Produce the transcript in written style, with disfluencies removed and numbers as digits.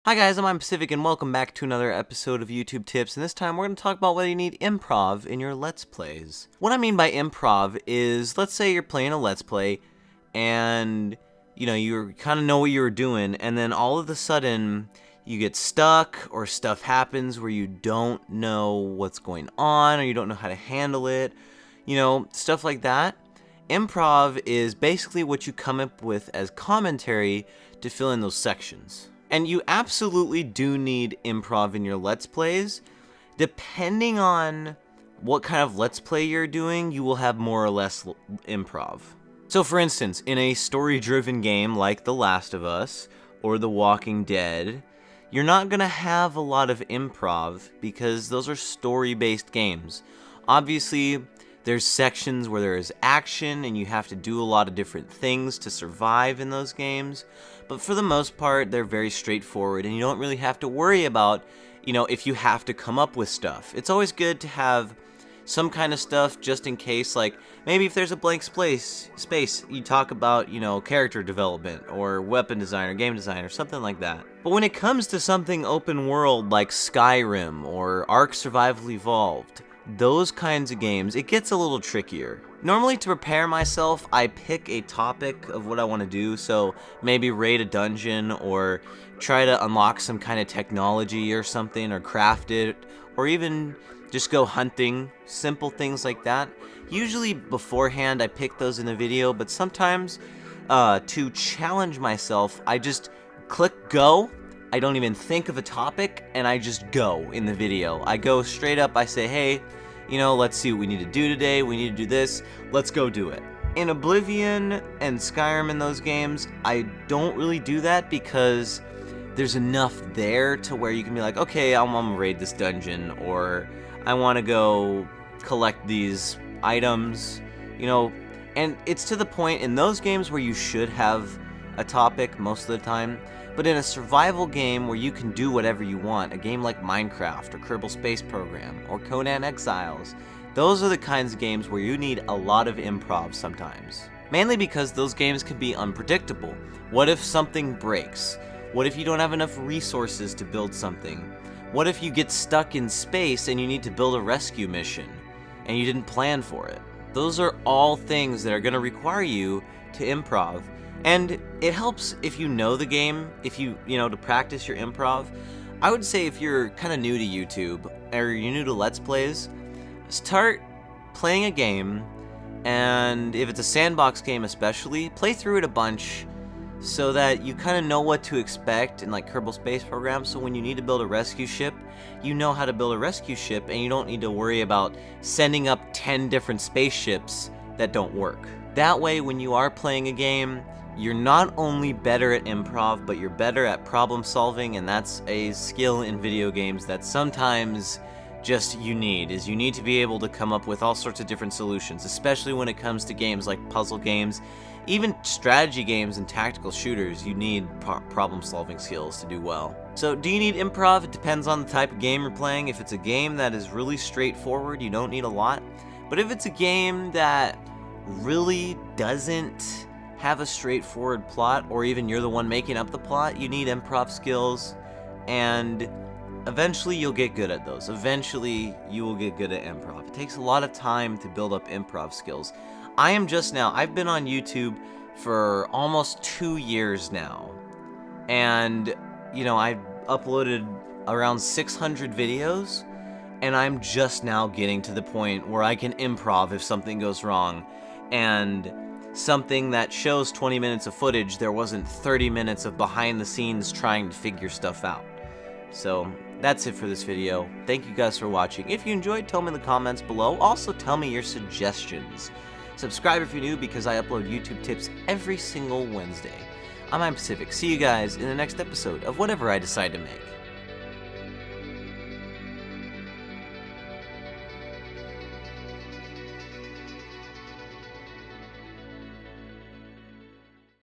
Hi guys, I'm Pacific and welcome back to another episode of YouTube Tips, and this time we're going to talk about whether you need improv in your Let's Plays. What I mean by improv is, let's say you're playing a Let's Play and you kind of know what you were doing, and then all of a sudden you get stuck or stuff happens where you don't know what's going on or you don't know how to handle it, stuff like that. Improv is basically what you come up with as commentary to fill in those sections. And you absolutely do need improv in your Let's Plays. Depending on what kind of Let's Play you're doing, you will have more or less improv. So for instance, in a story-driven game like The Last of Us or The Walking Dead, you're not going to have a lot of improv because those are story-based games. Obviously, there's sections where there is action and you have to do a lot of different things to survive in those games. But for the most part, they're very straightforward and you don't really have to worry about, if you have to come up with stuff. It's always good to have some kind of stuff just in case, like maybe if there's a blank space, you talk about, character development or weapon design or game design or something like that. But when it comes to something open world like Skyrim or Ark Survival Evolved, those kinds of games, it gets a little trickier. Normally, to prepare myself, I pick a topic of what I want to do, so maybe raid a dungeon or try to unlock some kind of technology or something, or craft it, or even just go hunting, simple things like that. Usually beforehand I pick those in the video, but sometimes to challenge myself, I just click go. I don't even think of a topic, and I just go in the video. I go straight up, I say, hey, let's see what we need to do today, we need to do this, let's go do it. In Oblivion and Skyrim in those games, I don't really do that because there's enough there to where you can be like, okay, I'm gonna raid this dungeon, or I want to go collect these items, and it's to the point in those games where you should have a topic most of the time. But in a survival game where you can do whatever you want, a game like Minecraft or Kerbal Space Program or Conan Exiles, those are the kinds of games where you need a lot of improv sometimes. Mainly because those games can be unpredictable. What if something breaks? What if you don't have enough resources to build something? What if you get stuck in space and you need to build a rescue mission and you didn't plan for it? Those are all things that are going to require you to improv. And it helps if you know the game, if to practice your improv. I would say if you're kind of new to YouTube, or you're new to Let's Plays, start playing a game, and if it's a sandbox game especially, play through it a bunch so that you kind of know what to expect in like Kerbal Space Program, so when you need to build a rescue ship, you know how to build a rescue ship, and you don't need to worry about sending up 10 different spaceships that don't work. That way, when you are playing a game, you're not only better at improv, but you're better at problem solving, and that's a skill in video games that sometimes just you need to be able to come up with all sorts of different solutions, especially when it comes to games like puzzle games, even strategy games and tactical shooters. You need problem solving skills to do well. So do you need improv? It depends on the type of game you're playing. If it's a game that is really straightforward, you don't need a lot. But if it's a game that really doesn't have a straightforward plot, or even you're the one making up the plot, you need improv skills, and eventually you'll get good at those. Eventually you will get good at improv. It takes a lot of time to build up improv skills. I've been on YouTube for almost 2 years now, and I've uploaded around 600 videos, and I'm just now getting to the point where I can improv if something goes wrong, and something that shows 20 minutes of footage, there wasn't 30 minutes of behind the scenes trying to figure stuff out. So that's it for this video. Thank you guys for watching. If you enjoyed, tell me in the comments below. Also tell me your suggestions. Subscribe if you're new, because I upload YouTube tips every single Wednesday. I'm Pacific. See you guys in the next episode of whatever I decide to make.